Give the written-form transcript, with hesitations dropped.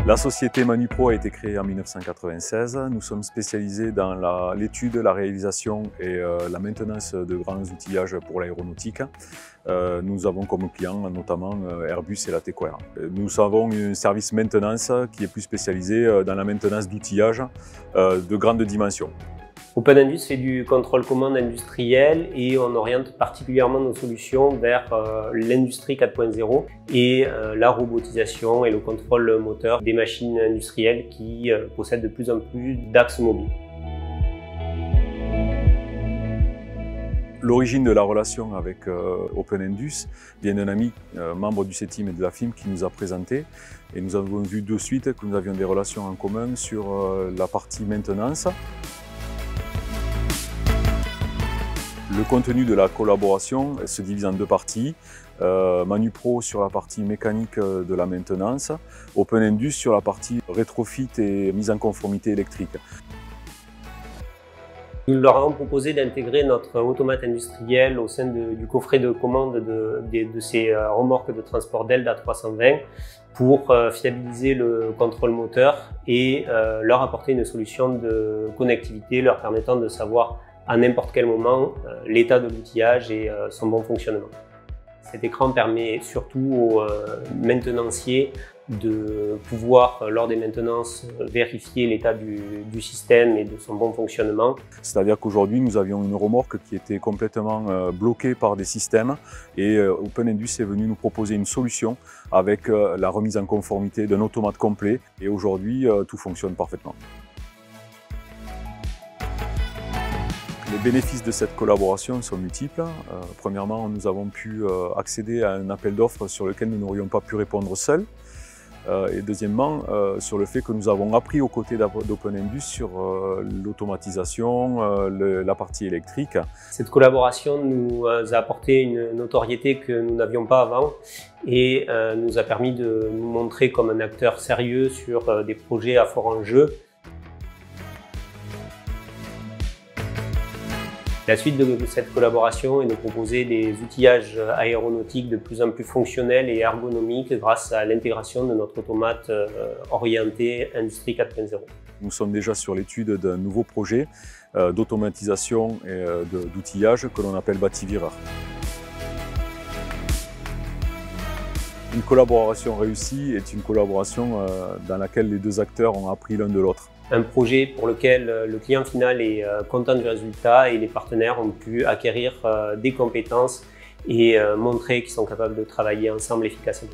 La société Manupro a été créée en 1996. Nous sommes spécialisés dans l'étude, la réalisation et la maintenance de grands outillages pour l'aéronautique. Nous avons comme clients notamment Airbus et la TECOR. Nous avons un service maintenance qui est plus spécialisé dans la maintenance d'outillages de grande dimension. OpenIndus fait du contrôle commande industriel et on oriente particulièrement nos solutions vers l'industrie 4.0 et la robotisation et le contrôle moteur des machines industrielles qui possèdent de plus en plus d'axes mobiles. L'origine de la relation avec OpenIndus vient d'un ami, membre du CETIM et de la FIM, qui nous a présenté. Et nous avons vu de suite que nous avions des relations en commun sur la partie maintenance. Le contenu de la collaboration se divise en deux parties. Manupro sur la partie mécanique de la maintenance, OpenIndus sur la partie rétrofit et mise en conformité électrique. Nous leur avons proposé d'intégrer notre automate industriel au sein du coffret de commande de ces remorques de transport Delta 320 pour fiabiliser le contrôle moteur et leur apporter une solution de connectivité leur permettant de savoir à n'importe quel moment l'état de l'outillage et son bon fonctionnement. Cet écran permet surtout aux maintenanciers de pouvoir, lors des maintenances, vérifier l'état du système et de son bon fonctionnement. C'est-à-dire qu'aujourd'hui, nous avions une remorque qui était complètement bloquée par des systèmes et OpenIndus est venu nous proposer une solution avec la remise en conformité d'un automate complet et aujourd'hui, tout fonctionne parfaitement. Les bénéfices de cette collaboration sont multiples. Premièrement, nous avons pu accéder à un appel d'offres sur lequel nous n'aurions pas pu répondre seuls. Et deuxièmement, sur le fait que nous avons appris aux côtés d'OpenIndus sur l'automatisation, la partie électrique. Cette collaboration nous a apporté une notoriété que nous n'avions pas avant et nous a permis de nous montrer comme un acteur sérieux sur des projets à fort enjeu. La suite de cette collaboration est de proposer des outillages aéronautiques de plus en plus fonctionnels et ergonomiques grâce à l'intégration de notre automate orienté Industrie 4.0. Nous sommes déjà sur l'étude d'un nouveau projet d'automatisation et d'outillage que l'on appelle Bativireur. Une collaboration réussie est une collaboration dans laquelle les deux acteurs ont appris l'un de l'autre. Un projet pour lequel le client final est content du résultat et les partenaires ont pu acquérir des compétences et montrer qu'ils sont capables de travailler ensemble efficacement.